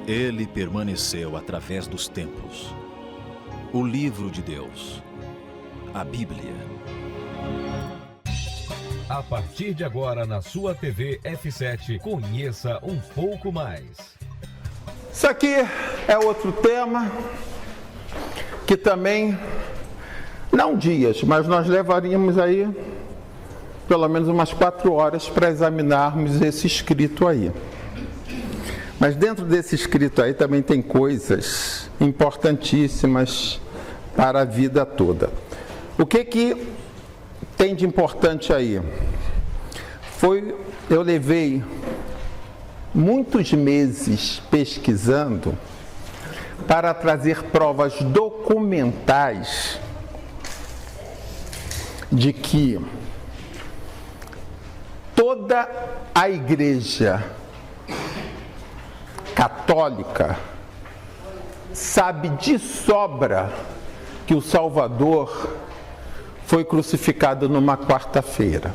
Ele permaneceu através dos tempos. O livro de Deus, a Bíblia. A partir de agora, na sua TV F7, conheça um pouco mais. Isso aqui é outro tema que também, não dias, mas nós levaríamos aí pelo menos umas 4 horas para examinarmos esse escrito aí. Mas dentro desse escrito aí também tem coisas importantíssimas para a vida toda. O que tem de importante aí? Eu levei muitos meses pesquisando para trazer provas documentais de que toda a Igreja Católica sabe de sobra que o Salvador foi crucificado numa quarta-feira.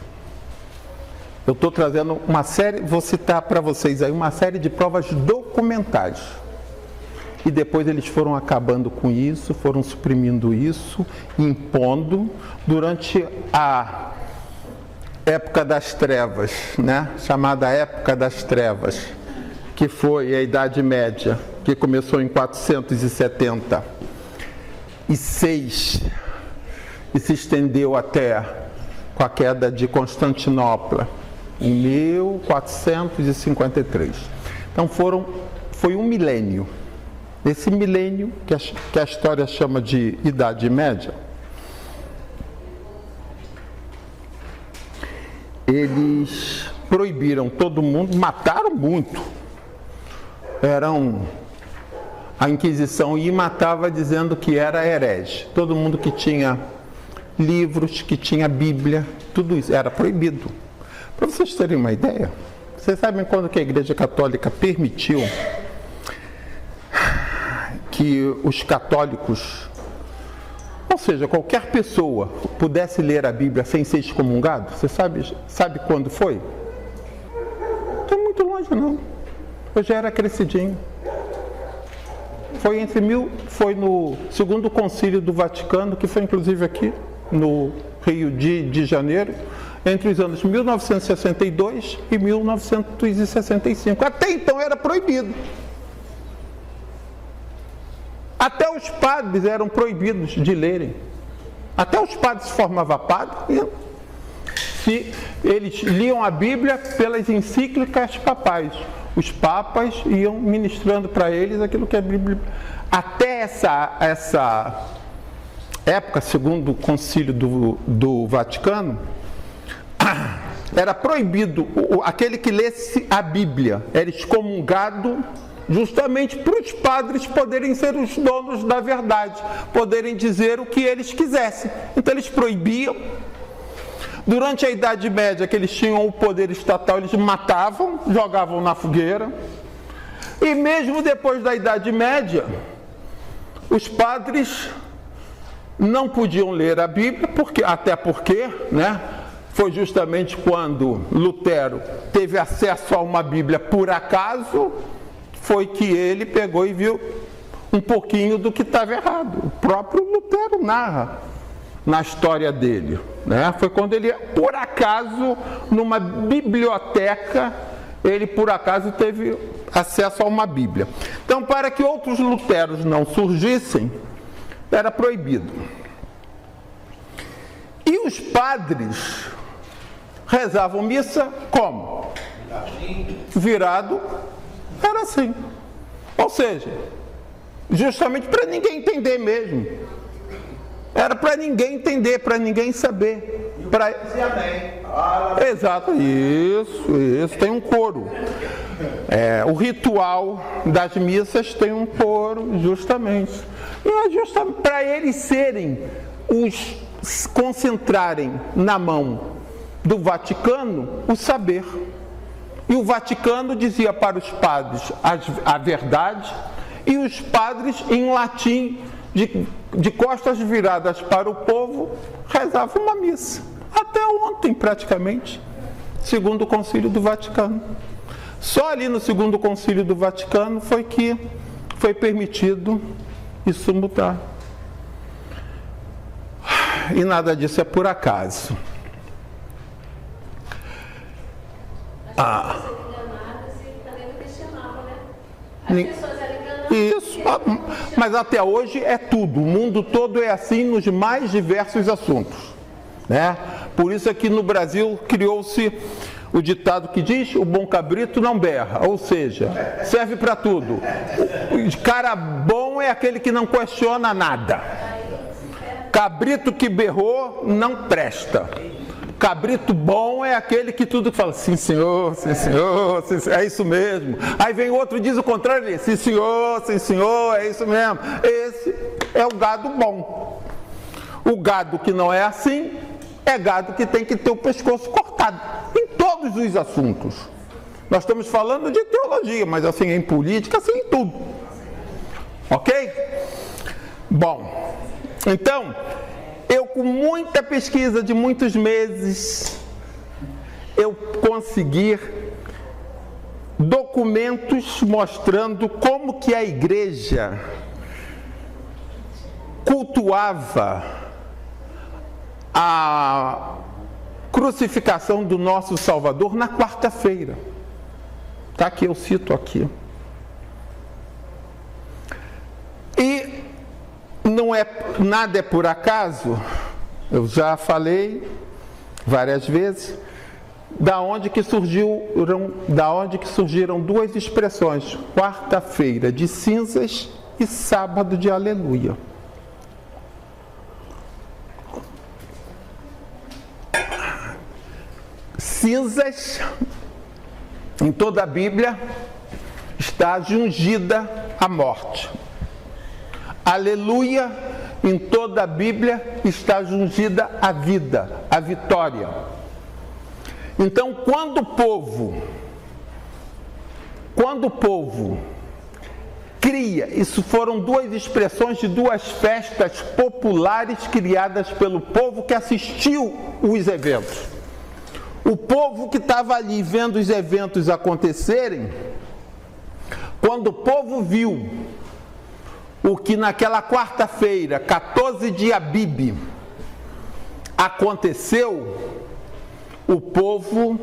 Eu estou trazendo uma série, vou citar para vocês aí uma série de provas documentais. E depois eles foram acabando com isso, foram suprimindo isso, impondo durante a época das trevas, né? Chamada época das trevas, que foi a Idade Média, que começou em 476 e se estendeu até com a queda de Constantinopla, em 1453. Então foi um milênio. Esse milênio, que a história chama de Idade Média, eles proibiram todo mundo, mataram muito. A Inquisição ia e matava dizendo que era herege. Todo mundo que tinha livros, que tinha Bíblia, tudo isso era proibido. Para vocês terem uma ideia, vocês sabem quando que a Igreja Católica permitiu que os católicos, ou seja, qualquer pessoa, pudesse ler a Bíblia sem ser excomungado? Você sabe quando foi? Não está muito longe não. Eu já era crescidinho. Foi no segundo concílio do Vaticano, que foi inclusive aqui no Rio de Janeiro, entre os anos 1962 e 1965. Até então era proibido. Até os padres eram proibidos de lerem. Até os padres se formavam padre e eles liam a Bíblia pelas encíclicas papais. Os papas iam ministrando para eles aquilo que a Bíblia... Até essa época, segundo o concílio do Vaticano, era proibido aquele que lesse a Bíblia, era excomungado, justamente para os padres poderem ser os donos da verdade, poderem dizer o que eles quisessem. Então eles proibiam. Durante a Idade Média, que eles tinham o poder estatal, eles matavam, jogavam na fogueira. E mesmo depois da Idade Média, os padres não podiam ler a Bíblia, até porque, né, foi justamente quando Lutero teve acesso a uma Bíblia por acaso, foi que ele pegou e viu um pouquinho do que estava errado. O próprio Lutero narra na história dele, né? Foi quando ele, por acaso, numa biblioteca, ele por acaso teve acesso a uma Bíblia. Então, para que outros Luteros não surgissem, era proibido. E os padres rezavam missa como? Virado. Era assim. Ou seja, justamente para ninguém entender mesmo. Era para ninguém entender, para ninguém saber. Exato, isso, tem um coro. O ritual das missas tem um coro, justamente. E é justamente para eles concentrarem na mão do Vaticano o saber. E o Vaticano dizia para os padres a verdade, e os padres, em latim, de costas viradas para o povo, rezavam uma missa. Até ontem, praticamente, segundo o Concílio do Vaticano. Só ali no Segundo Concílio do Vaticano foi que foi permitido isso mudar. E nada disso é por acaso. Isso, mas até hoje é tudo, o mundo todo é assim nos mais diversos assuntos, né? Por isso aqui no Brasil criou-se o ditado que diz: o bom cabrito não berra, ou seja, serve para tudo. O cara bom é aquele que não questiona nada. Cabrito que berrou não presta. Cabrito bom é aquele que tudo fala, sim senhor, sim senhor, sim, senhor, é isso mesmo. Aí vem outro e diz o contrário, sim senhor, é isso mesmo. Esse é o gado bom. O gado que não é assim, é gado que tem que ter o pescoço cortado, em todos os assuntos. Nós estamos falando de teologia, mas assim em política, assim em tudo. Ok? Bom, então, eu com muita pesquisa de muitos meses, eu consegui documentos mostrando como que a igreja cultuava a crucificação do nosso Salvador na quarta-feira. Tá aqui, eu cito aqui. E não é, nada é por acaso, eu já falei várias vezes, da onde que surgiram duas expressões, quarta-feira de cinzas e sábado de aleluia. Cinzas, em toda a Bíblia, está ungida a morte. Aleluia, em toda a Bíblia, está ungida a vida, a vitória. Então, quando o povo cria, isso foram duas expressões de duas festas populares criadas pelo povo que assistiu os eventos. O povo que estava ali vendo os eventos acontecerem, quando o povo viu o que naquela quarta-feira, 14 de Abib, aconteceu, o povo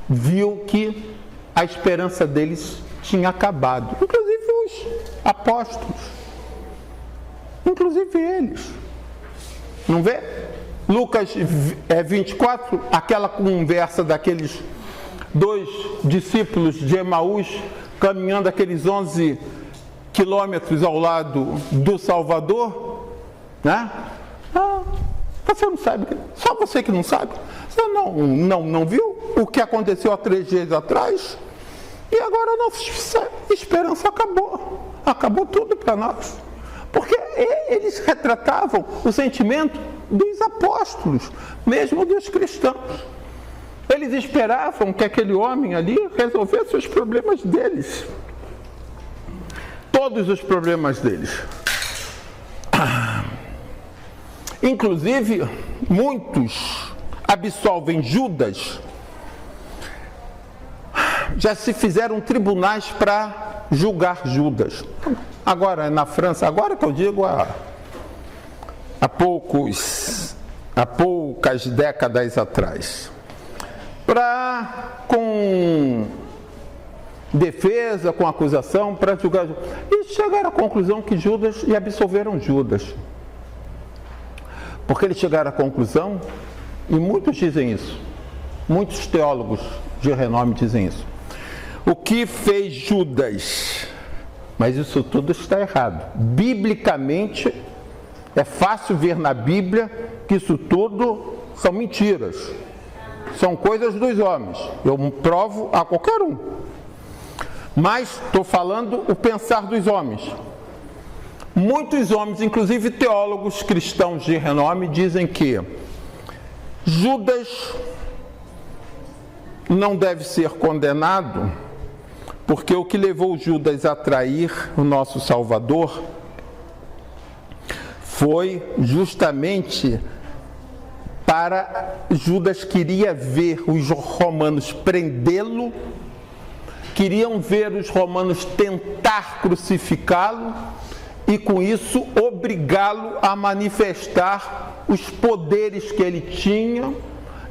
viu que a esperança deles tinha acabado. Inclusive os apóstolos. Inclusive eles. Não vê? Lucas 24, aquela conversa daqueles dois discípulos de Emaús, caminhando aqueles 11 quilômetros ao lado do Salvador, né? Você não sabe, só você que não sabe. Você não viu o que aconteceu há 3 dias atrás? E agora a nossa esperança acabou tudo para nós. Porque eles retratavam o sentimento dos apóstolos, mesmo dos cristãos. Eles esperavam que aquele homem ali resolvesse os problemas deles. Todos os problemas deles. Inclusive, muitos absolvem Judas. Já se fizeram tribunais para julgar Judas. Agora, na França, agora que eu digo, há poucas décadas atrás. Com defesa, com acusação, para julgar. E chegaram à conclusão que Judas, e absolveram Judas. Porque eles chegaram à conclusão, e muitos dizem isso, muitos teólogos de renome dizem isso. O que fez Judas? Mas isso tudo está errado. Biblicamente, é fácil ver na Bíblia que isso tudo são mentiras. São coisas dos homens. Eu provo a qualquer um. Mas estou falando o pensar dos homens. Muitos homens, inclusive teólogos cristãos de renome, dizem que Judas não deve ser condenado, porque o que levou Judas a trair o nosso Salvador foi justamente para Judas queria ver os romanos prendê-lo queriam ver os romanos tentar crucificá-lo e, com isso, obrigá-lo a manifestar os poderes que ele tinha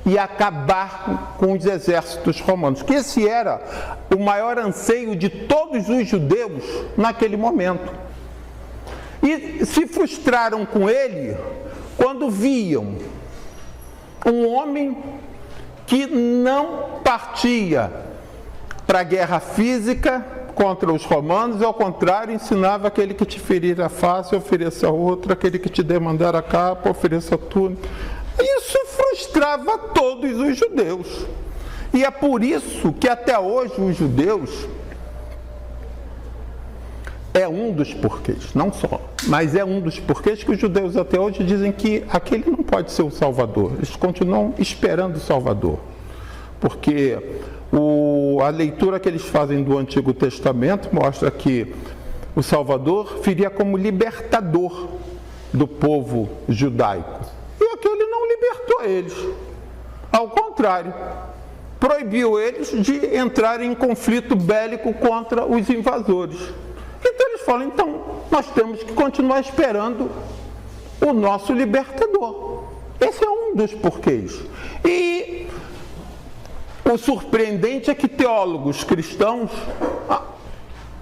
e acabar com os exércitos romanos. Que esse era o maior anseio de todos os judeus naquele momento. E se frustraram com ele quando viam um homem que não partia para a guerra física contra os romanos, ao contrário, ensinava: aquele que te ferir a face, ofereça outra; aquele que te demandar a capa, ofereça a túnica. Isso frustrava todos os judeus. E é por isso que até hoje os judeus, é um dos porquês, não só, mas é um dos porquês que os judeus até hoje dizem que aquele não pode ser o Salvador. Eles continuam esperando o Salvador, porque a leitura que eles fazem do Antigo Testamento mostra que o Salvador viria como libertador do povo judaico. E aquele não libertou eles. Ao contrário, proibiu eles de entrarem em conflito bélico contra os invasores. Então eles falam: então nós temos que continuar esperando o nosso libertador. Esse é um dos porquês. E o surpreendente é que teólogos cristãos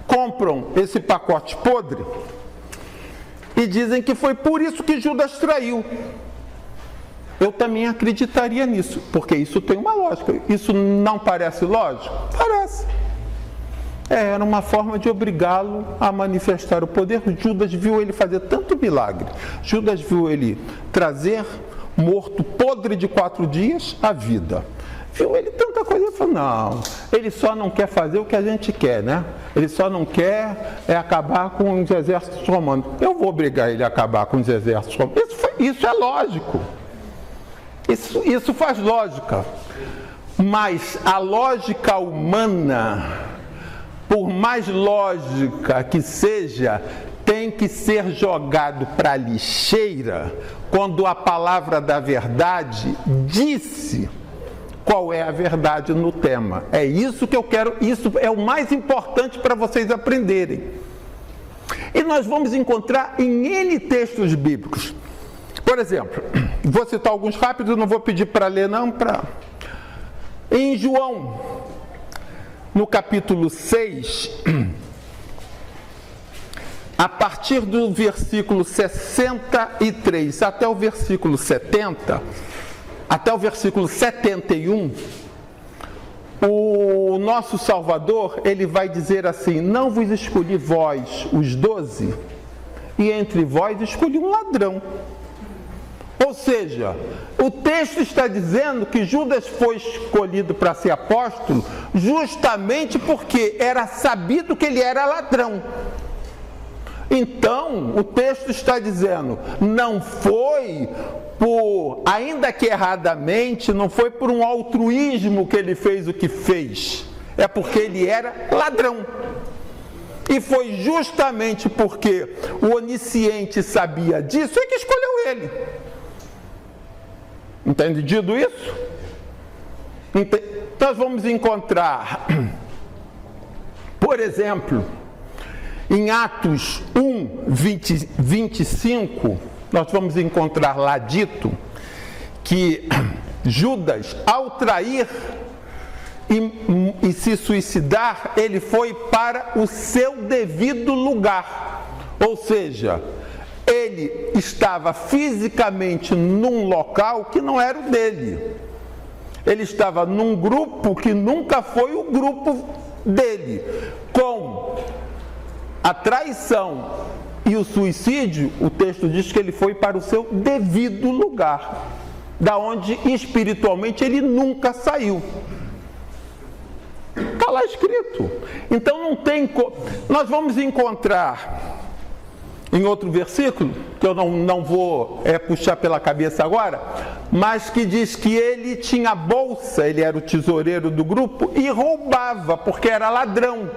compram esse pacote podre e dizem que foi por isso que Judas traiu. Eu também acreditaria nisso, porque isso tem uma lógica. Isso não parece lógico? Parece. Era uma forma de obrigá-lo a manifestar o poder. Judas viu ele fazer tanto milagre. Judas viu ele trazer morto podre de 4 dias à vida. Viu ele tanta coisa e falou: não, ele só não quer fazer o que a gente quer, né? Ele só não quer acabar com os exércitos romanos. Eu vou obrigar ele a acabar com os exércitos romanos. Isso é lógico. Isso faz lógica. Mas a lógica humana, por mais lógica que seja, tem que ser jogado para a lixeira quando a palavra da verdade disse qual é a verdade no tema. É isso que eu quero, isso é o mais importante para vocês aprenderem. E nós vamos encontrar em N textos bíblicos. Por exemplo, vou citar alguns rápidos, não vou pedir para ler não, em João, no capítulo 6, a partir do versículo 63 até o versículo 70, até o versículo 71, o nosso Salvador, ele vai dizer assim: não vos escolhi vós, os 12, e entre vós escolhi um ladrão. Ou seja, o texto está dizendo que Judas foi escolhido para ser apóstolo justamente porque era sabido que ele era ladrão. Então, o texto está dizendo, não foi por, ainda que erradamente, não foi por um altruísmo que ele fez o que fez, é porque ele era ladrão. E foi justamente porque o onisciente sabia disso é que escolheu ele. Entendido isso? Nós vamos encontrar, por exemplo, em Atos 1, 25, nós vamos encontrar lá dito que Judas, ao trair e se suicidar, ele foi para o seu devido lugar. Ou seja, ele estava fisicamente num local que não era o dele. Ele estava num grupo que nunca foi o grupo dele. Com a traição e o suicídio, o texto diz que ele foi para o seu devido lugar, da onde espiritualmente ele nunca saiu. Está lá escrito. Então não tem... Nós vamos encontrar em outro versículo, que eu não vou puxar pela cabeça agora, mas que diz que ele tinha bolsa, ele era o tesoureiro do grupo e roubava, porque era ladrão.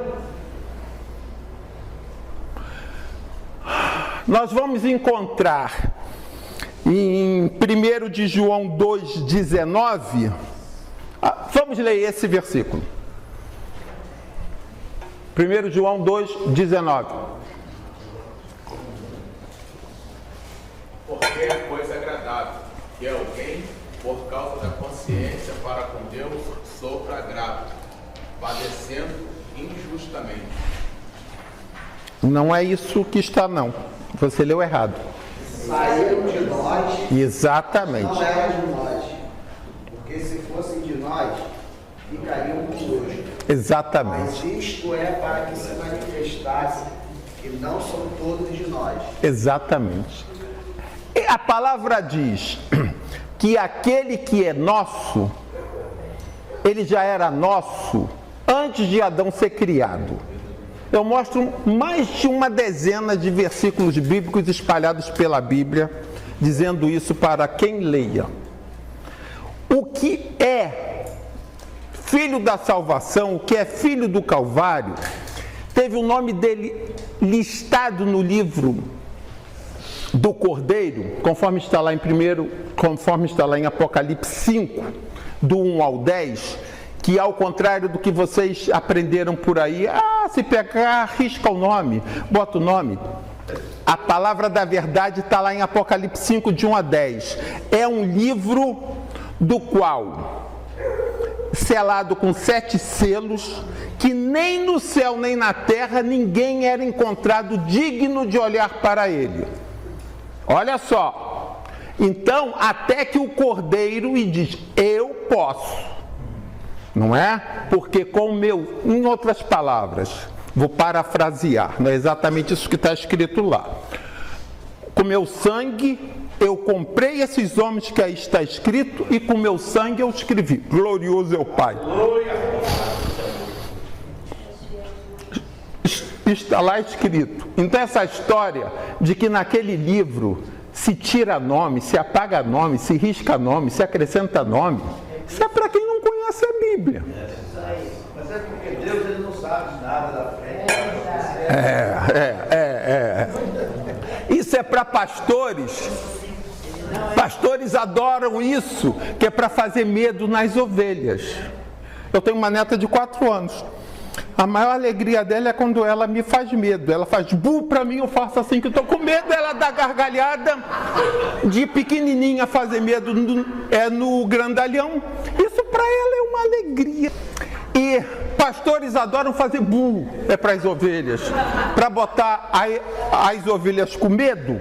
Nós vamos encontrar em 1 de João 2,19, vamos ler esse versículo. 1 João 2,19. Porque é coisa agradável que alguém, por causa da consciência para com Deus, sofra agravo, padecendo injustamente. Não é isso que está, não. Você leu errado. Saíram de nós. Exatamente. Não eram de nós. Porque se fossem de nós, ficariam conosco. Exatamente. Mas isto é para que se manifestasse que não são todos de nós. Exatamente. E a palavra diz que aquele que é nosso, ele já era nosso antes de Adão ser criado. Eu mostro mais de uma dezena de versículos bíblicos espalhados pela Bíblia, dizendo isso para quem leia. O que é filho da salvação, o que é filho do Calvário, teve o nome dele listado no livro do Cordeiro, conforme está lá em Apocalipse 5, do 1 ao 10, que ao contrário do que vocês aprenderam por aí, se pegar, risca o nome, bota o nome. A palavra da verdade está lá em Apocalipse 5, de 1 a 10. É um livro do qual, selado com 7 selos, que nem no céu nem na terra ninguém era encontrado digno de olhar para ele. Olha só, então até que o Cordeiro e diz, eu posso, não é? Porque com o meu, em outras palavras, vou parafrasear, não é exatamente isso que está escrito lá. Com meu sangue eu comprei esses homens que aí está escrito e com meu sangue eu escrevi, glorioso é o Pai. Está lá escrito. Então essa história de que naquele livro se tira nome, se apaga nome, se risca nome, se acrescenta nome, isso é para quem não conhece a Bíblia. Mas é porque Deus ele não sabe nada da frente. Isso é para pastores. Pastores adoram isso, que é para fazer medo nas ovelhas. Eu tenho uma neta de 4 anos. A maior alegria dela é quando ela me faz medo. Ela faz bu para mim, eu faço assim que eu estou com medo. Ela dá gargalhada. De pequenininha fazer medo no grandalhão. Isso para ela é uma alegria. E pastores adoram fazer bu, para as ovelhas. Para botar as ovelhas com medo.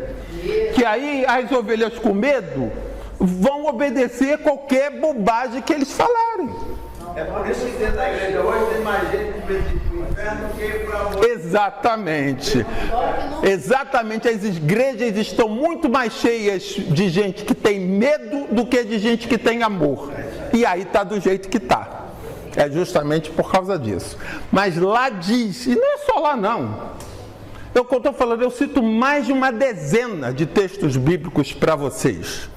Que aí as ovelhas com medo vão obedecer qualquer bobagem que eles falarem. É por isso que dentro da igreja hoje tem mais gente com medo do inferno que para amor. Exatamente. Exatamente, as igrejas estão muito mais cheias de gente que tem medo do que de gente que tem amor. E aí está do jeito que está. É justamente por causa disso. Mas lá diz, e não é só lá não. Eu estou falando, eu cito mais de uma dezena de textos bíblicos para vocês.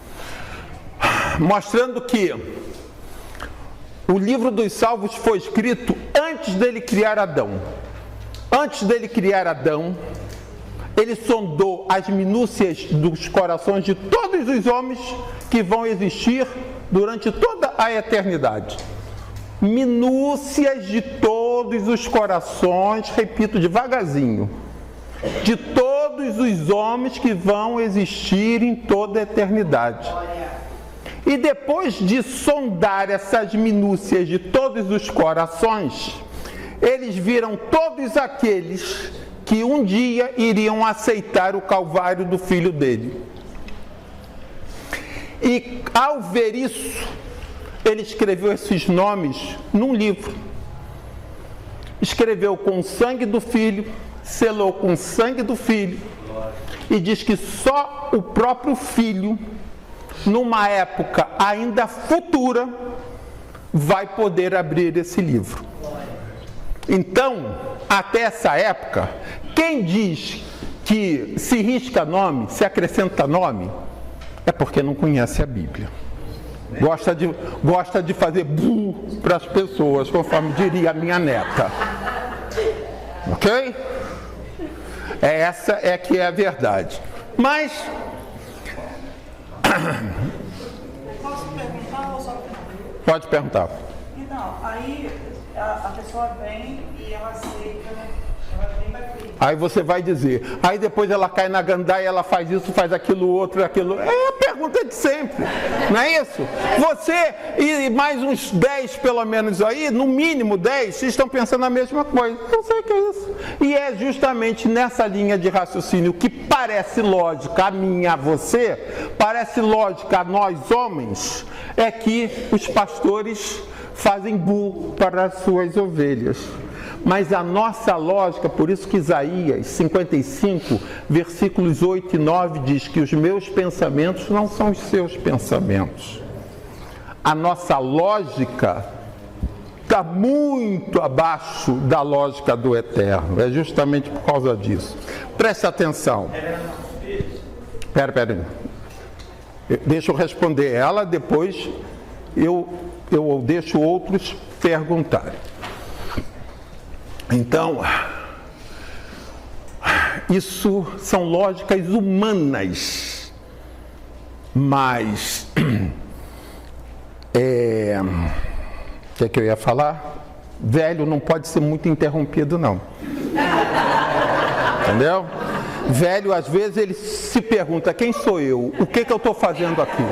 Mostrando que o livro dos Salmos foi escrito antes dele criar Adão. Antes dele criar Adão, ele sondou as minúcias dos corações de todos os homens que vão existir durante toda a eternidade. Minúcias de todos os corações, repito devagarzinho, de todos os homens que vão existir em toda a eternidade. E depois de sondar essas minúcias de todos os corações, eles viram todos aqueles que um dia iriam aceitar o calvário do filho dele. E ao ver isso, ele escreveu esses nomes num livro. Escreveu com o sangue do filho, selou com o sangue do filho, e diz que só o próprio filho, numa época ainda futura, vai poder abrir esse livro. Então, até essa época, quem diz que se risca nome, se acrescenta nome, é porque não conhece a Bíblia. Gosta de fazer bu para as pessoas, conforme diria a minha neta. Ok? Essa é que é a verdade. Mas Posso perguntar ou só? pode perguntar. Então, Não, aí a pessoa vem e ela aceita, ela vem para Cristo. Aí você vai dizer, aí depois ela cai na gandaia, ela faz isso, faz aquilo outro, aquilo. É a pergunta de sempre, não é isso? Você e mais uns 10 pelo menos aí, no mínimo 10, vocês estão pensando a mesma coisa. Eu sei que é isso. E é justamente nessa linha de raciocínio que parece lógica a mim e a você, parece lógica a nós homens, é que os pastores fazem burro para as suas ovelhas. Mas a nossa lógica, por isso que Isaías 55, versículos 8 e 9 diz que os meus pensamentos não são os seus pensamentos. A nossa lógica está muito abaixo da lógica do Eterno. É justamente por causa disso. Preste atenção. Espera. Deixa eu responder ela, depois eu deixo outros perguntarem. Então, isso são lógicas humanas, mas o que eu ia falar? Velho não pode ser muito interrompido, não. Entendeu? Velho, às vezes, ele se pergunta, quem sou eu? O que eu estou fazendo aqui?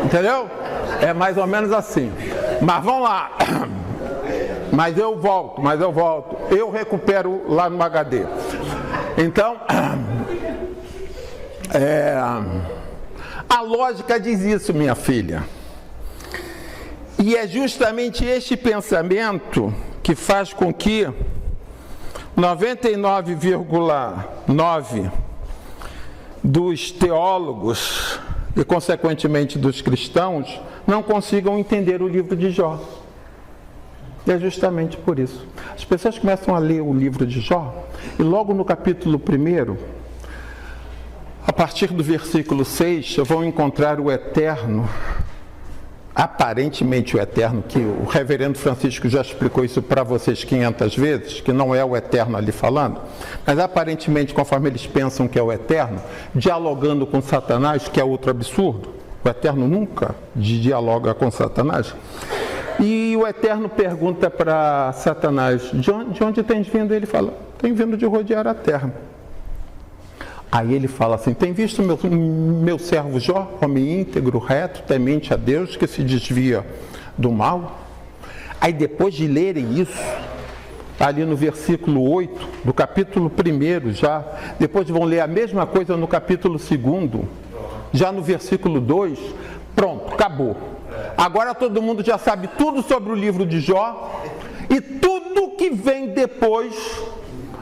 Entendeu? É mais ou menos assim. Mas vamos lá. Mas eu volto. Eu recupero lá no HD. Então, a lógica diz isso, minha filha. E é justamente este pensamento que faz com que 99,9% dos teólogos e, consequentemente, dos cristãos não consigam entender o livro de Jó. É justamente por isso. As pessoas começam a ler o livro de Jó e logo no capítulo 1, a partir do versículo 6, vão encontrar o Eterno, aparentemente o Eterno, que o reverendo Francisco já explicou isso para vocês 500 vezes, que não é o Eterno ali falando, mas aparentemente, conforme eles pensam que é o Eterno, dialogando com Satanás, que é outro absurdo. O Eterno nunca dialoga com Satanás. E o Eterno pergunta para Satanás, de onde tens vindo? Ele fala, tenho vindo de rodear a terra. Aí ele fala assim, tem visto meu servo Jó, homem íntegro, reto, temente a Deus, que se desvia do mal? Aí depois de lerem isso, ali no versículo 8, do capítulo 1 já, depois vão ler a mesma coisa no capítulo 2, já no versículo 2, pronto, acabou. Agora todo mundo já sabe tudo sobre o livro de Jó e tudo que vem depois,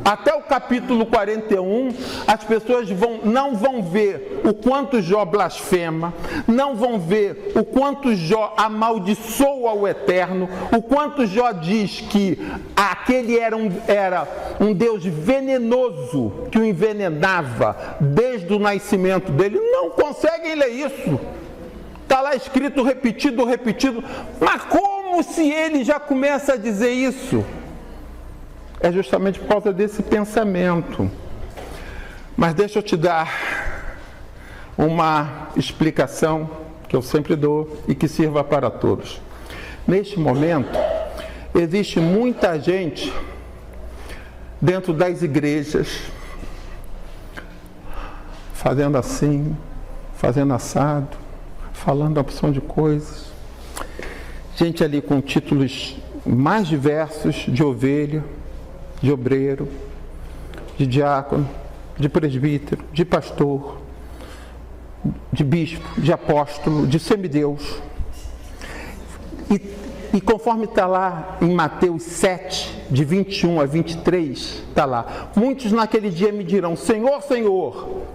até o capítulo 41, as pessoas não vão ver o quanto Jó blasfema, não vão ver o quanto Jó amaldiçoa o Eterno, o quanto Jó diz que aquele era um Deus venenoso que o envenenava desde o nascimento dele. Não conseguem ler isso. Está lá escrito repetido, mas como se ele já começa a dizer isso? É justamente por causa desse pensamento. Mas deixa eu te dar uma explicação que eu sempre dou e que sirva para todos. Neste momento, existe muita gente dentro das igrejas fazendo assim, fazendo assado, falando a opção de coisas, gente ali com títulos mais diversos de ovelha, de obreiro, de diácono, de presbítero, de pastor, de bispo, de apóstolo, de semideus. E conforme está lá em Mateus 7, de 21 a 23, está lá, muitos naquele dia me dirão, Senhor, Senhor,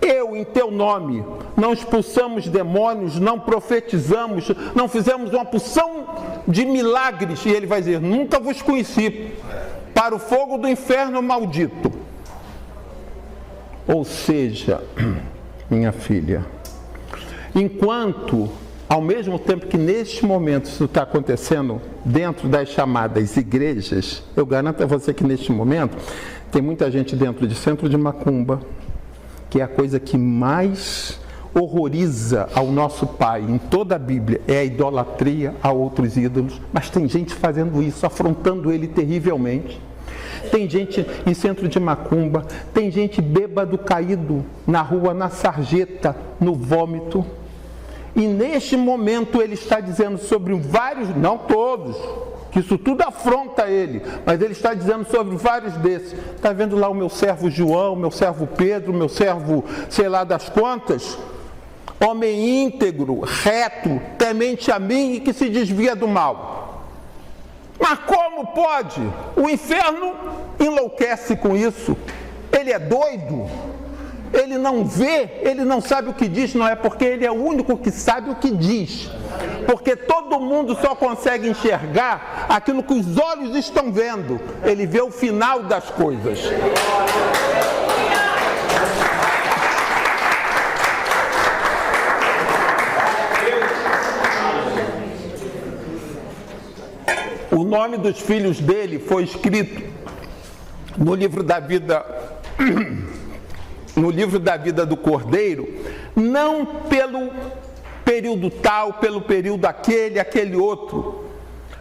eu, em teu nome, não expulsamos demônios, não profetizamos, não fizemos uma porção de milagres. E ele vai dizer, nunca vos conheci, para o fogo do inferno maldito. Ou seja, minha filha, enquanto, ao mesmo tempo que neste momento isso está acontecendo dentro das chamadas igrejas, eu garanto a você que neste momento tem muita gente dentro de centro de macumba, que é a coisa que mais horroriza ao nosso Pai em toda a Bíblia é a idolatria a outros ídolos, mas tem gente fazendo isso, afrontando Ele terrivelmente. Tem gente em centro de macumba, tem gente bêbado caído na rua, na sarjeta, no vômito. E neste momento ele está dizendo sobre vários, não todos, que isso tudo afronta ele, mas ele está dizendo sobre vários desses. Está vendo lá o meu servo João, meu servo Pedro, meu servo sei lá das quantas? Homem íntegro, reto, temente a mim e que se desvia do mal. Mas como pode? O inferno enlouquece com isso. Ele é doido. Ele não vê, ele não sabe o que diz, não é porque ele é o único que sabe o que diz. Porque todo mundo só consegue enxergar aquilo que os olhos estão vendo. Ele vê o final das coisas. O nome dos filhos dele foi escrito no livro da vida, no livro da vida do Cordeiro, não pelo período tal, pelo período aquele outro,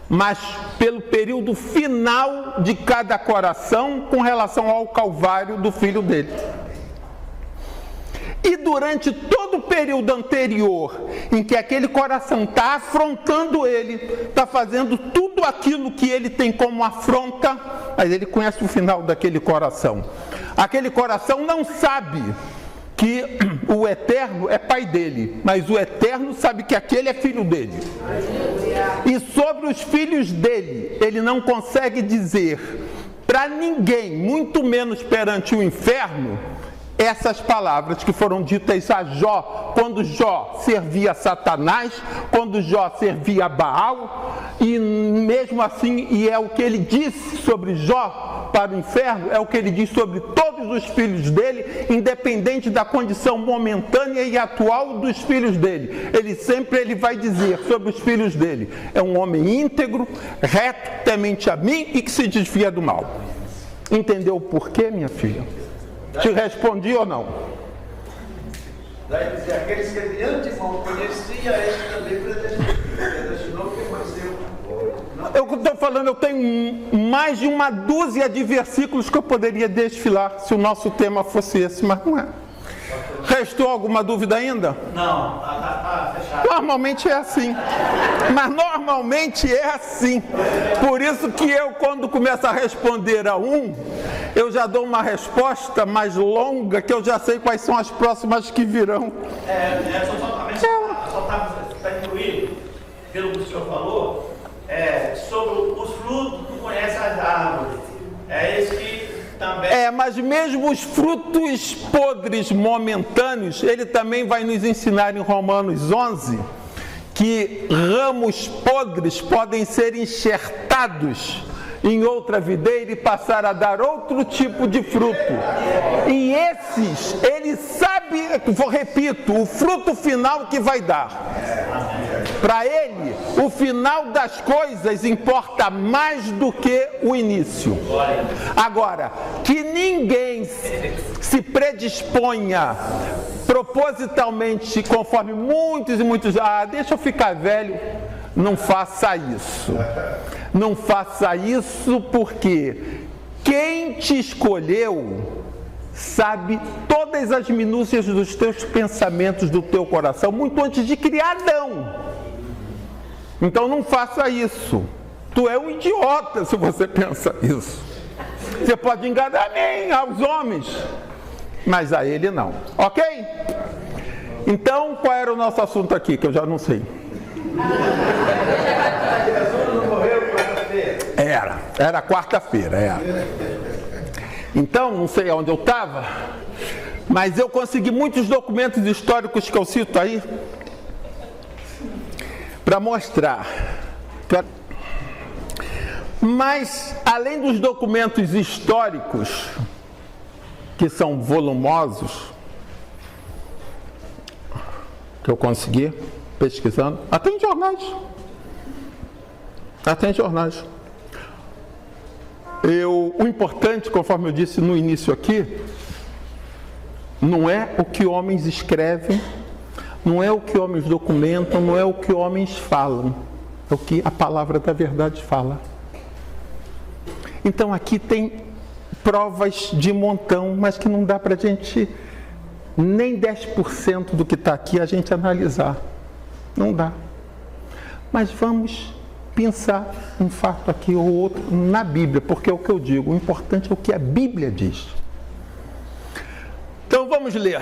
mas pelo período final de cada coração com relação ao Calvário do filho dele. E durante todo o período anterior, em que aquele coração está afrontando ele, está fazendo tudo aquilo que ele tem como afronta, mas ele conhece o final daquele coração. Aquele coração não sabe que o Eterno é pai dele, mas o Eterno sabe que aquele é filho dele. E sobre os filhos dele, ele não consegue dizer para ninguém, muito menos perante o inferno, essas palavras que foram ditas a Jó, quando Jó servia a Satanás, quando Jó servia a Baal, e mesmo assim, e é o que ele disse sobre Jó para o inferno, é o que ele diz sobre todos os filhos dele, independente da condição momentânea e atual dos filhos dele. Ele vai dizer sobre os filhos dele, é um homem íntegro, reto, temente a mim e que se desvia do mal. Entendeu o porquê, minha filha? Te respondi ou não? Daí dizer, aqueles que de antemão conhecia, ele também predestinou que conheceu. Eu estou falando, eu tenho mais de uma dúzia de versículos que eu poderia desfilar se o nosso tema fosse esse, mas não é. Restou alguma dúvida ainda? Não, tá fechado. Normalmente é assim. Mas normalmente é assim. Por isso que eu, quando começo a responder a um, eu já dou uma resposta mais longa, que eu já sei quais são as próximas que virão. Só para incluir, pelo que o senhor falou, sobre os frutos, tu conhece as árvores. É esse que também... mas mesmo os frutos podres momentâneos, ele também vai nos ensinar em Romanos 11, que ramos podres podem ser enxertados em outra videira e passar a dar outro tipo de fruto. E esses, ele sabe, repito, o fruto final que vai dar. Para ele, o final das coisas importa mais do que o início. Agora, que ninguém se predisponha propositalmente, conforme muitos e muitos, deixa eu ficar velho, não faça isso. Não faça isso, porque quem te escolheu sabe todas as minúcias dos teus pensamentos, do teu coração, muito antes de criar Adão. Então não faça isso. Tu é um idiota se você pensa isso. Você pode enganar nem aos homens, mas a ele não. Ok? Então, qual era o nosso assunto aqui, que eu já não sei? Jesus não morreu quarta-feira. Era quarta-feira, Então, não sei onde eu estava, mas eu consegui muitos documentos históricos que eu cito aí, para mostrar. Mas, além dos documentos históricos, que são volumosos, que eu consegui pesquisando, até em jornais. O importante, conforme eu disse no início aqui, não é o que homens escrevem Não é o que homens documentam, não é o que homens falam. É o que a palavra da verdade fala. Então aqui tem provas de montão, mas que não dá para a gente, nem 10% do que está aqui a gente analisar. Não dá. Mas vamos pensar um fato aqui ou outro na Bíblia, porque é o que eu digo, o importante é o que a Bíblia diz. Então vamos ler.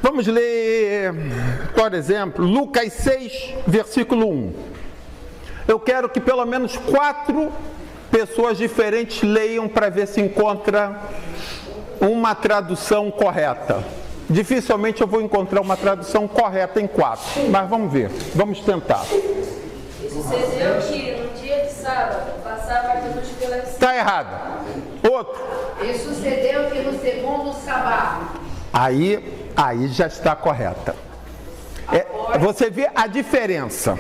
Vamos ler, por exemplo, Lucas 6, versículo 1. Eu quero que pelo menos 4 pessoas diferentes leiam para ver se encontra uma tradução correta. Dificilmente eu vou encontrar uma tradução correta em 4, mas vamos ver, vamos tentar. E sucedeu que no dia de sábado passava Jesus pela cidade. Está errado. Outro. E sucedeu que no segundo sábado. Aí já está correta. Você vê a diferença.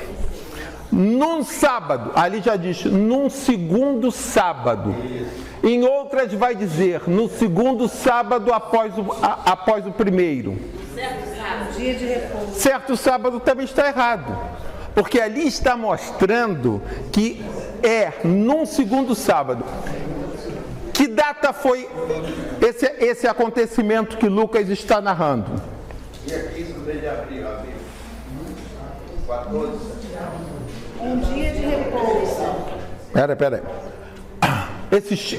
Num sábado, ali já diz, num segundo sábado. Em outras vai dizer, no segundo sábado após o primeiro. Certo sábado. Dia de repouso. Certo sábado também está errado. Porque ali está mostrando que é num segundo sábado. Que data foi esse acontecimento que Lucas está narrando? Dia 15 de abril. 14. Um dia de repouso. Pera aí.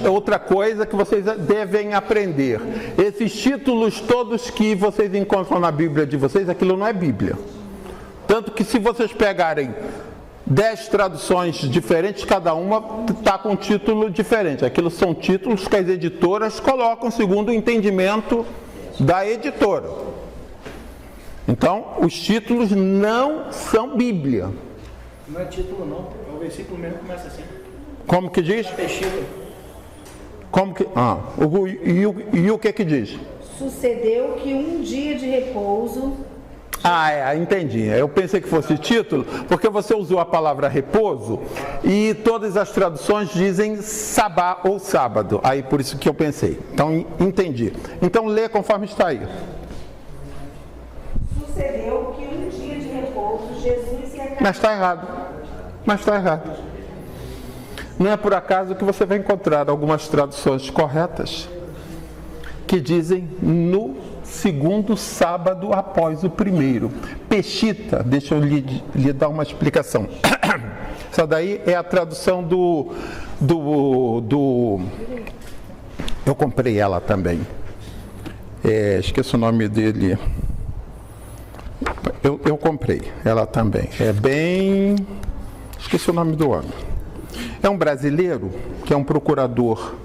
Outra coisa que vocês devem aprender. Esses títulos todos que vocês encontram na Bíblia de vocês, aquilo não é Bíblia. Tanto que se vocês pegarem 10 traduções diferentes, cada uma está com um título diferente. Aquilo são títulos que as editoras colocam segundo o entendimento da editora. Então, os títulos não são Bíblia. Não é título não, o versículo mesmo começa assim. Como que diz? Como que? E o que diz? Sucedeu que um dia de repouso. Entendi. Eu pensei que fosse título, porque você usou a palavra repouso e todas as traduções dizem sabá ou sábado. Aí por isso que eu pensei. Então, entendi. Então, lê conforme está aí. Sucedeu que um dia de repouso, Jesus se acabou. Mas está errado. Não é por acaso que você vai encontrar algumas traduções corretas que dizem no segundo sábado após o primeiro. Peshita, deixa eu lhe dar uma explicação. Essa daí é a tradução do eu comprei ela também. Esqueci o nome dele. Eu comprei ela também. Esqueci o nome do homem. É um brasileiro que é um procurador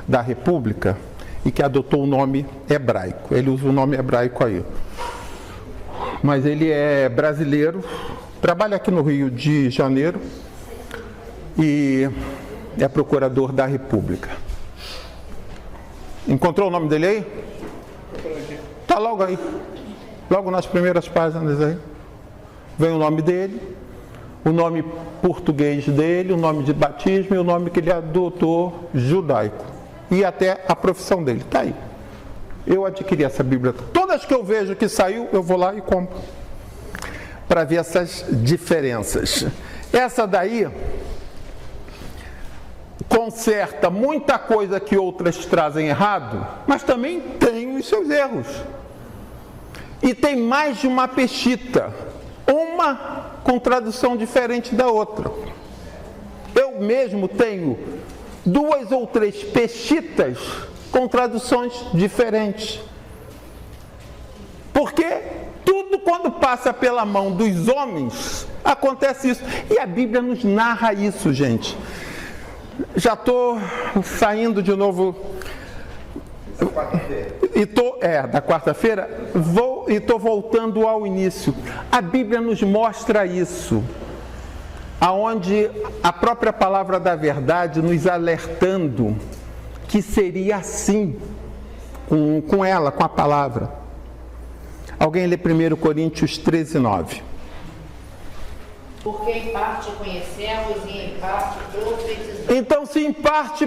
da República e que adotou o nome hebraico. Ele usa o nome hebraico aí. Mas ele é brasileiro, trabalha aqui no Rio de Janeiro e é procurador da República. Encontrou o nome dele aí? Está logo aí. Logo nas primeiras páginas aí. Vem o nome dele, o nome português dele, o nome de batismo e o nome que ele adotou judaico. E até a profissão dele. Está aí. Eu adquiri essa Bíblia. Todas que eu vejo que saiu, eu vou lá e compro. Para ver essas diferenças. Essa daí conserta muita coisa que outras trazem errado, mas também tem os seus erros. E tem mais de uma peshita. Uma com tradução diferente da outra. Eu mesmo tenho 2 ou 3 peshitas com traduções diferentes. Porque tudo quando passa pela mão dos homens, acontece isso. E a Bíblia nos narra isso, gente. Já estou saindo de novo. Da quarta-feira, e estou voltando ao início. A Bíblia nos mostra isso. Aonde a própria palavra da verdade nos alertando que seria assim com ela, com a palavra. Alguém lê 1 Coríntios 13:9. Porque em parte conhecemos e em parte profetizamos. Então, se em parte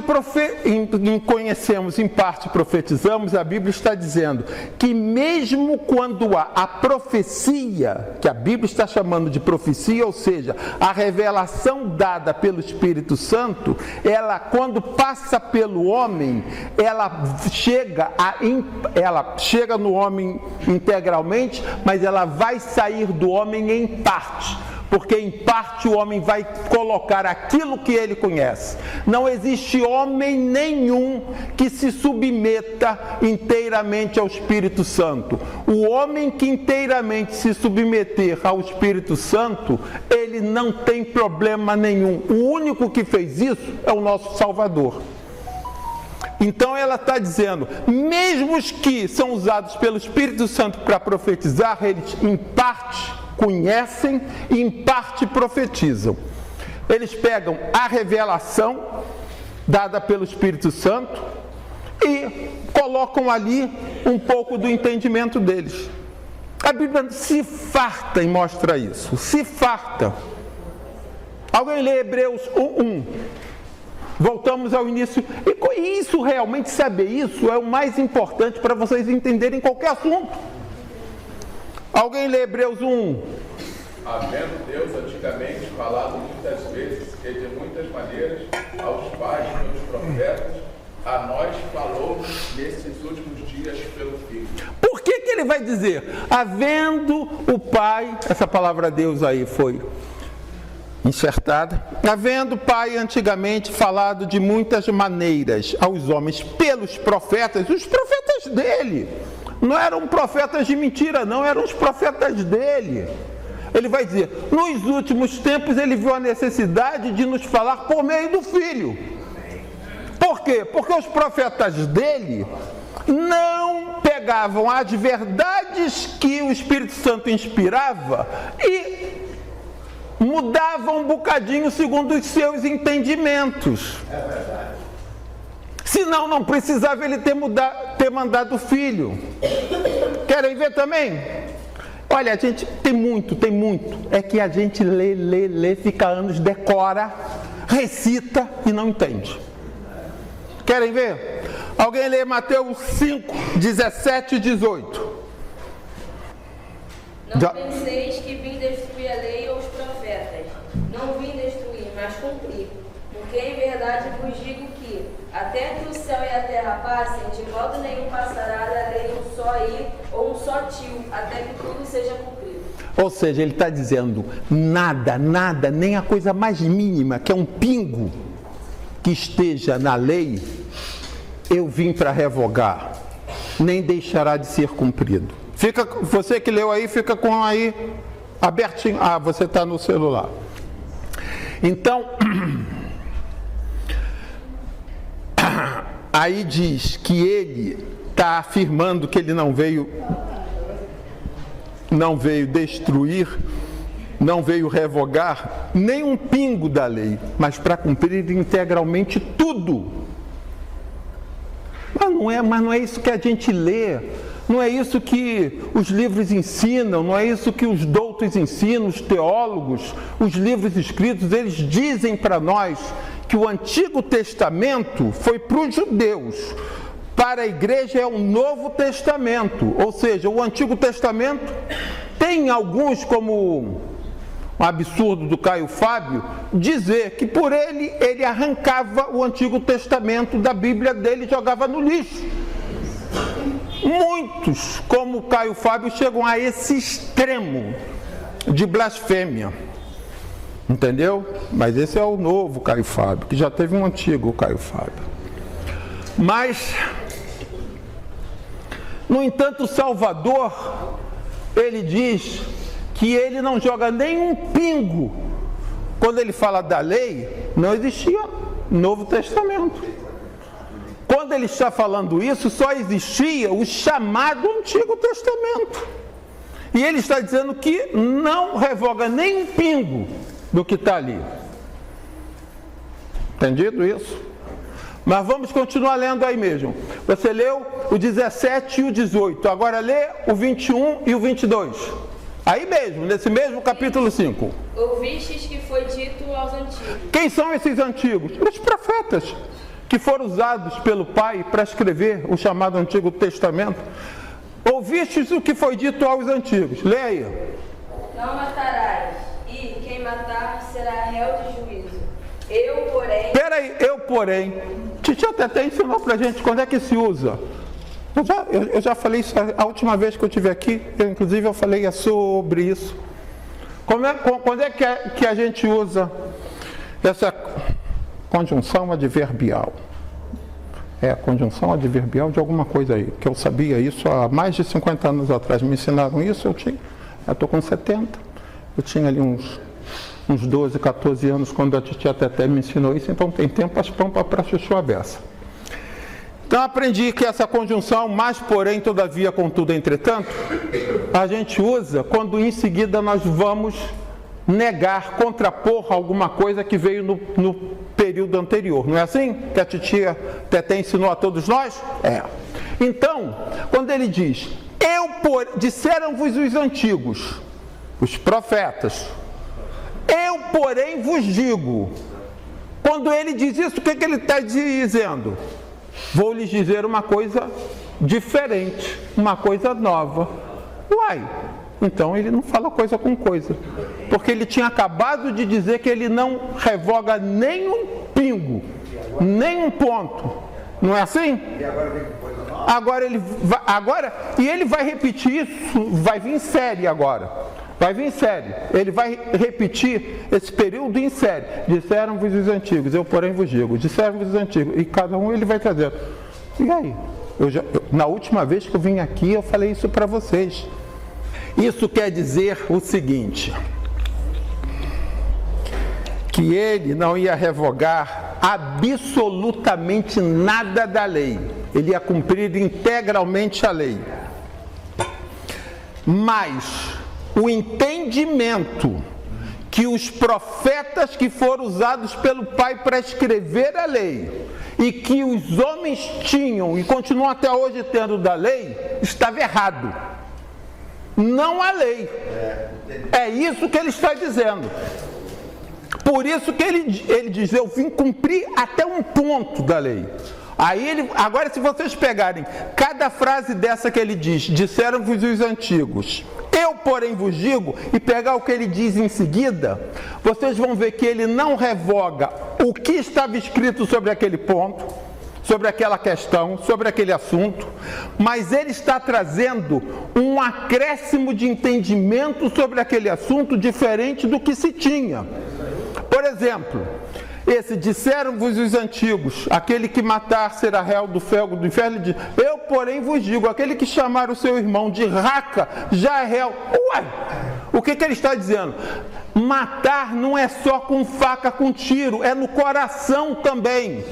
conhecemos, em parte profetizamos, a Bíblia está dizendo que mesmo quando há a profecia, que a Bíblia está chamando de profecia, ou seja, a revelação dada pelo Espírito Santo, ela, quando passa pelo homem, ela chega no homem integralmente, mas ela vai sair do homem em parte. Porque em parte o homem vai colocar aquilo que ele conhece. Não existe homem nenhum que se submeta inteiramente ao Espírito Santo. O homem que inteiramente se submeter ao Espírito Santo, ele não tem problema nenhum. O único que fez isso é o nosso Salvador. Então ela está dizendo, mesmo os que são usados pelo Espírito Santo para profetizar, eles em parte conhecem e em parte profetizam. Eles pegam a revelação dada pelo Espírito Santo e colocam ali um pouco do entendimento deles. A Bíblia se farta e mostra isso, se farta. Alguém lê Hebreus 1:1. Voltamos ao início. E isso realmente, saber isso é o mais importante para vocês entenderem qualquer assunto. Alguém lê Hebreus 1. Havendo Deus antigamente falado muitas vezes e de muitas maneiras aos pais pelos profetas, a nós falou nesses últimos dias pelo Filho. Por que ele vai dizer? Havendo o Pai, essa palavra Deus aí foi enxertada. Havendo o Pai antigamente falado de muitas maneiras aos homens pelos profetas, os profetas dele. Não eram profetas de mentira, não, eram os profetas dele. Ele vai dizer, nos últimos tempos ele viu a necessidade de nos falar por meio do Filho. Por quê? Porque os profetas dele não pegavam as verdades que o Espírito Santo inspirava e mudavam um bocadinho segundo os seus entendimentos. É verdade. Senão não precisava ele ter mandado o Filho. Querem ver também? Olha, a gente tem muito. É que a gente lê, fica anos, decora, recita e não entende. Querem ver? Alguém lê Mateus 5, 17 e 18. Não penseis que vim destruir a lei ou os profetas. Não vim destruir, mas cumprir. Porque em verdade vos digo que, até que o céu e a terra passem, de modo nenhum passará da lei um só i ou um só tio, até que tudo seja cumprido. Ou seja, ele está dizendo, nada, nem a coisa mais mínima, que é um pingo que esteja na lei, eu vim para revogar, nem deixará de ser cumprido. Fica, você que leu aí, fica com aí abertinho. Ah, você está no celular. Então, aí diz que ele está afirmando que ele não veio destruir, não veio revogar nem um pingo da lei, mas para cumprir integralmente tudo. Mas não é isso que a gente lê, não é isso que os livros ensinam, não é isso que os doutores ensinam, os teólogos, os livros escritos, eles dizem para nós que o Antigo Testamento foi para os judeus, para a igreja é o Novo Testamento, ou seja, o Antigo Testamento tem alguns, como um absurdo do Caio Fábio, dizer que por ele arrancava o Antigo Testamento da Bíblia dele e jogava no lixo. Muitos, como o Caio Fábio, chegam a esse extremo de blasfêmia. Entendeu? Mas esse é o novo Caio Fábio, que já teve um antigo Caio Fábio. Mas, no entanto, o Salvador, ele diz que ele não joga nem um pingo. Quando ele fala da lei, não existia Novo Testamento. Quando ele está falando isso, só existia o chamado Antigo Testamento. E ele está dizendo que não revoga nem um pingo do que está ali. Entendido isso? Mas vamos continuar lendo aí mesmo. Você leu o 17 e o 18. Agora lê o 21 e o 22. Aí mesmo, nesse mesmo capítulo 5. Ouvistes que foi dito aos antigos. Quem são esses antigos? Os profetas, que foram usados pelo Pai para escrever o chamado Antigo Testamento. Ouvistes o que foi dito aos antigos. Leia. Não matarás, e quem matar será réu de juízo. Eu, porém... Peraí, Titia até ensinou pra gente quando é que se usa. Eu já falei isso a última vez que eu estive aqui, inclusive eu falei sobre isso. Quando é que a gente usa essa conjunção adverbial? É a conjunção adverbial de alguma coisa aí, que eu sabia isso há mais de 50 anos atrás. Me ensinaram isso, eu estou com 70, eu tinha ali uns 12, 14 anos quando a titia Teté me ensinou isso, então tem tempo as pampas para chuchu a beça. Então aprendi que essa conjunção, mas porém, todavia, contudo, entretanto, a gente usa quando em seguida nós vamos negar, contrapor alguma coisa que veio no período anterior. Não é assim que a titia Teté ensinou a todos nós? É. Então, quando ele diz, disseram-vos os antigos, os profetas, eu, porém, vos digo. Quando ele diz isso, o que ele está dizendo? Vou lhes dizer uma coisa diferente, uma coisa nova. Uai, então ele não fala coisa com coisa. Porque ele tinha acabado de dizer que ele não revoga nem um pingo, nem um ponto. Não é assim? E agora vem com coisa nova? E ele vai repetir isso, vai vir em série agora. Vai vir em série. Ele vai repetir esse período em série. Disseram-vos os antigos, eu porém vos digo. Disseram-vos os antigos. E cada um ele vai trazer. E aí? Na última vez que eu vim aqui, eu falei isso para vocês. Isso quer dizer o seguinte: que ele não ia revogar absolutamente nada da lei. Ele ia cumprir integralmente a lei. Mas o entendimento que os profetas que foram usados pelo Pai para escrever a lei e que os homens tinham e continuam até hoje tendo da lei, estava errado. Não a lei. É isso que ele está dizendo. Por isso que ele diz, eu vim cumprir até um ponto da lei. Agora, se vocês pegarem cada frase dessa que ele diz, disseram-vos os antigos, eu, porém, vos digo, e pegar o que ele diz em seguida, vocês vão ver que ele não revoga o que estava escrito sobre aquele ponto, sobre aquela questão, sobre aquele assunto, mas ele está trazendo um acréscimo de entendimento sobre aquele assunto diferente do que se tinha. Por exemplo, esse disseram-vos os antigos, aquele que matar será réu do fogo do inferno, diz, eu, porém, vos digo, aquele que chamar o seu irmão de raca, já é réu. Uai! O que ele está dizendo? Matar não é só com faca, com tiro, é no coração também.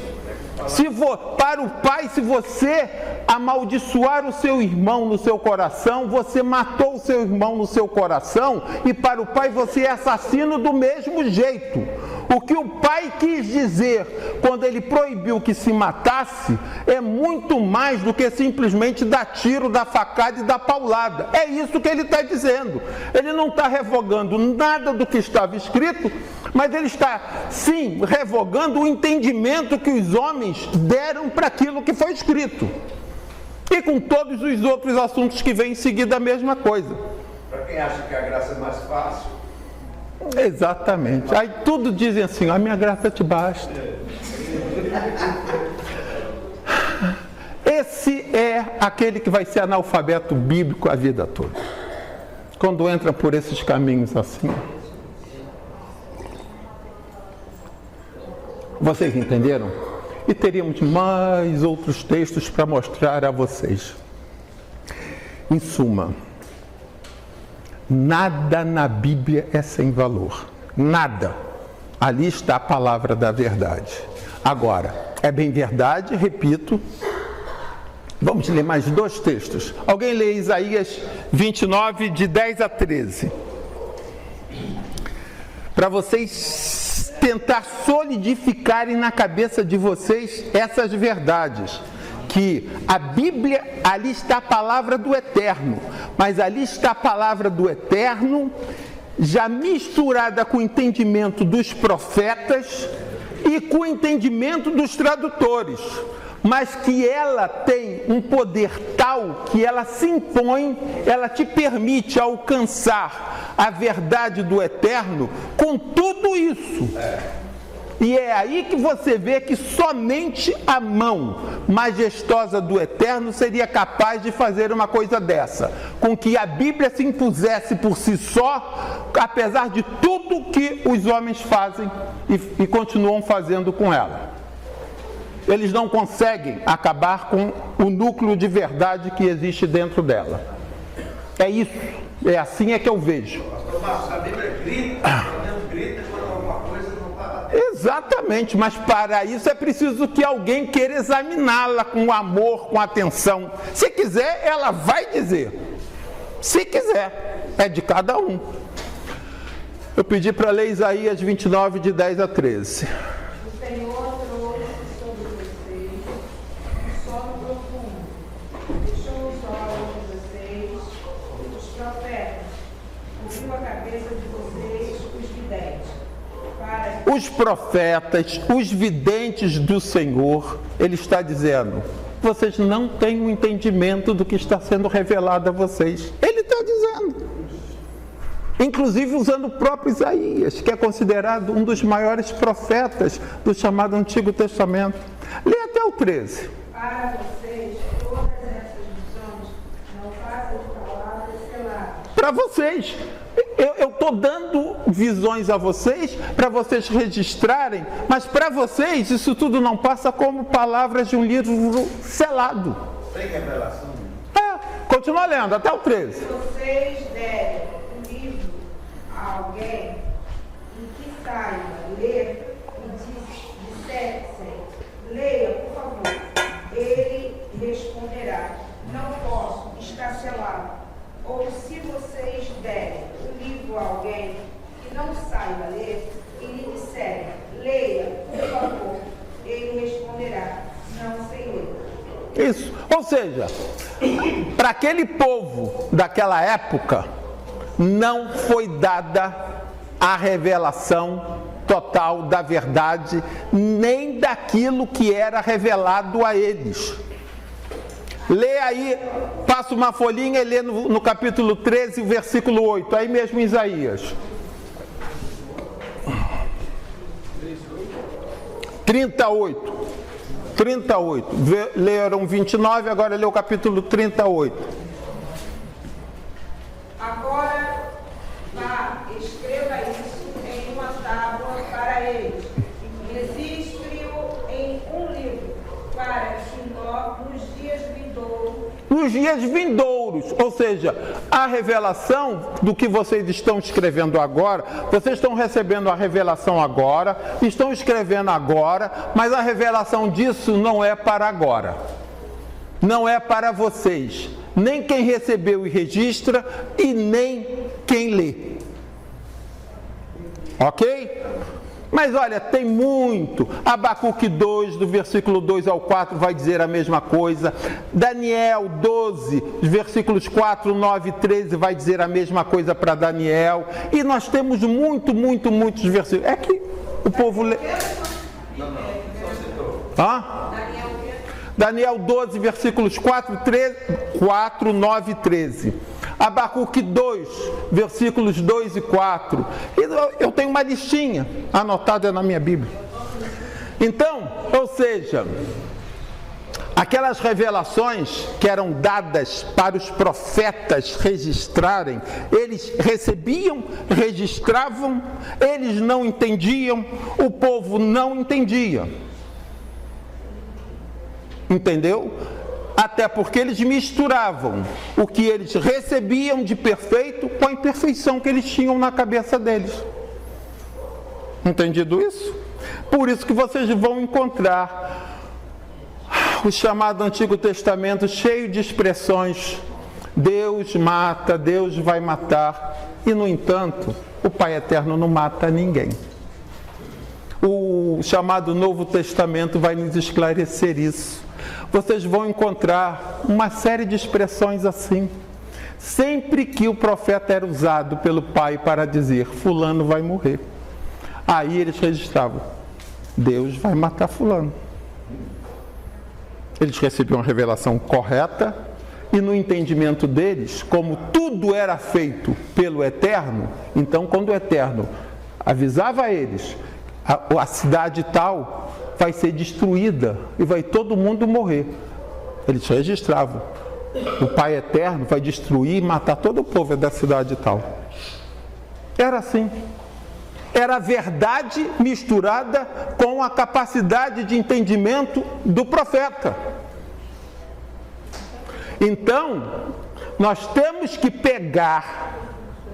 Para o Pai, se você amaldiçoar o seu irmão no seu coração, você matou o seu irmão no seu coração, e para o Pai você é assassino do mesmo jeito. O que o Pai quis dizer quando ele proibiu que se matasse é muito mais do que simplesmente dar tiro, dar facada e dar paulada. É isso que ele está dizendo. Ele não está revogando nada do que estava escrito, mas ele está, sim, revogando o entendimento que os homens deram para aquilo que foi escrito. E com todos os outros assuntos que vêm em seguida a mesma coisa. Para quem acha que a graça é mais fácil. Exatamente. Aí tudo dizem assim, a minha graça te basta. Esse é aquele que vai ser analfabeto bíblico a vida toda. Quando entra por esses caminhos assim. Vocês entenderam? E teríamos mais outros textos para mostrar a vocês. Em suma, nada na Bíblia é sem valor. Nada. Ali está a palavra da verdade. Agora, é bem verdade, repito. Vamos ler mais 2 textos. Alguém lê Isaías 29, de 10 a 13. Para vocês tentar solidificarem na cabeça de vocês essas verdades. Que a Bíblia, ali está a palavra do Eterno, Mas ali está a palavra do Eterno, já misturada com o entendimento dos profetas e com o entendimento dos tradutores, mas que ela tem um poder tal que ela se impõe, ela te permite alcançar a verdade do Eterno com tudo isso. E é aí que você vê que somente a mão majestosa do Eterno seria capaz de fazer uma coisa dessa, com que a Bíblia se impusesse por si só, apesar de tudo que os homens fazem e continuam fazendo com ela. Eles não conseguem acabar com o núcleo de verdade que existe dentro dela. É isso, é assim é que eu vejo. A Bíblia grita quando alguma coisa não está batendo. Exatamente, mas para isso é preciso que alguém queira examiná-la com amor, com atenção. Se quiser, ela vai dizer. Se quiser, é de cada um. Eu pedi para ler Isaías 29, de 10 a 13. O Senhor trouxe sobre vocês um sono profundo, fechou os olhos de vocês, os profetas, cobriu a cabeça de vocês, os videntes. Os profetas, os videntes do Senhor, ele está dizendo, vocês não têm um entendimento do que está sendo revelado a vocês. Ele está dizendo. Inclusive usando o próprio Isaías, que é considerado um dos maiores profetas do chamado Antigo Testamento. Lê até o 13. Para vocês, todas essas visões não passam de palavras seladas. Para vocês. Eu estou dando visões a vocês, para vocês registrarem, mas para vocês isso tudo não passa como palavras de um livro selado. Tem revelação? Continua lendo, até o 13. Se vocês derem um livro a alguém em que saiba ler e dissessem, leia, por favor, ele responderá, não posso, está selado. Ou se vocês derem um livro a alguém que não saiba ler e lhe disserem, leia, por favor, ele responderá, não sei ler. Isso, ou seja, para aquele povo daquela época, não foi dada a revelação total da verdade, nem daquilo que era revelado a eles. Lê aí, passa uma folhinha e lê no capítulo 13, versículo 8, aí mesmo em Isaías. 38. Leram 29, agora lê o capítulo 38. Agora, vá, escreva isso em uma tábua para eles. Registre-o em um livro, para que nos dias vindouros, ou seja, a revelação do que vocês estão escrevendo agora, vocês estão recebendo a revelação agora, estão escrevendo agora, mas a revelação disso não é para agora, não é para vocês, nem quem recebeu e registra e nem quem lê, ok? Mas olha, tem muito. Abacuque 2, do versículo 2 ao 4, vai dizer a mesma coisa. Daniel 12, versículos 4, 9 e 13, vai dizer a mesma coisa para Daniel. E nós temos muitos versículos. É que o povo lê. Daniel 12, versículos 4, 9 e 13. Abacuque 2, versículos 2 e 4. Eu tenho uma listinha anotada na minha Bíblia. Então, ou seja, aquelas revelações que eram dadas para os profetas registrarem, eles recebiam, registravam, eles não entendiam, o povo não entendia. Entendeu? Até porque eles misturavam o que eles recebiam de perfeito com a imperfeição que eles tinham na cabeça deles. Entendido isso? Por isso que vocês vão encontrar o chamado Antigo Testamento cheio de expressões: Deus mata, Deus vai matar. E, no entanto, o Pai Eterno não mata ninguém. O chamado Novo Testamento vai nos esclarecer isso. Vocês vão encontrar uma série de expressões assim. sempre que o profeta era usado pelo pai para dizer, fulano vai morrer, aí eles registravam, Deus vai matar fulano. Eles recebiam a revelação correta e no entendimento deles, como tudo era feito pelo Eterno, então quando o Eterno avisava a eles, a cidade tal vai ser destruída e vai todo mundo morrer. Eles registravam, o Pai Eterno vai destruir e matar todo o povo da cidade tal. Era assim. Era a verdade misturada com a capacidade de entendimento do profeta. Então, nós temos que pegar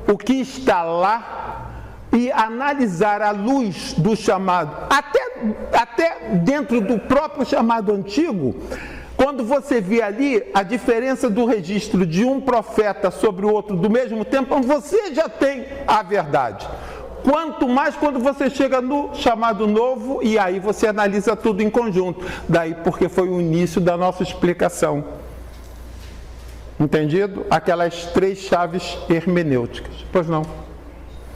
o que está lá e analisar à luz do chamado, até dentro do próprio chamado antigo, quando você vê ali a diferença do registro de um profeta sobre o outro do mesmo tempo, você já tem a verdade. Quanto mais quando você chega no chamado novo, e aí você analisa tudo em conjunto. Daí porque foi o início da nossa explicação. Entendido? Aquelas 3 chaves hermenêuticas. Pois não.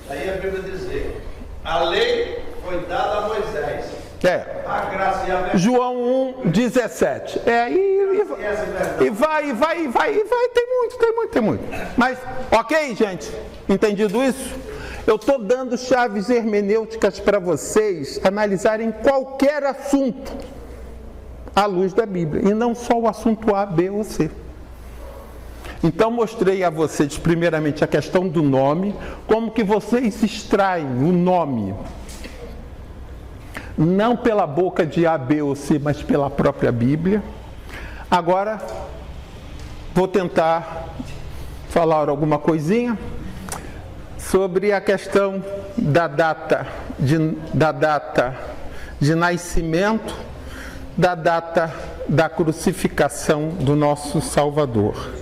Aí a Bíblia diz, a lei foi dada a Moisés. A graça e a verdade. João 1,17. E vai, tem muito. Mas, ok, gente? Entendido isso? Eu estou dando chaves hermenêuticas para vocês analisarem qualquer assunto à luz da Bíblia. E não só o assunto A, B ou C. Então mostrei a vocês primeiramente a questão do nome, como que vocês extraem o nome, não pela boca de A, B ou C, mas pela própria Bíblia. Agora, vou tentar falar alguma coisinha sobre a questão da data de nascimento, da data da crucificação do nosso Salvador.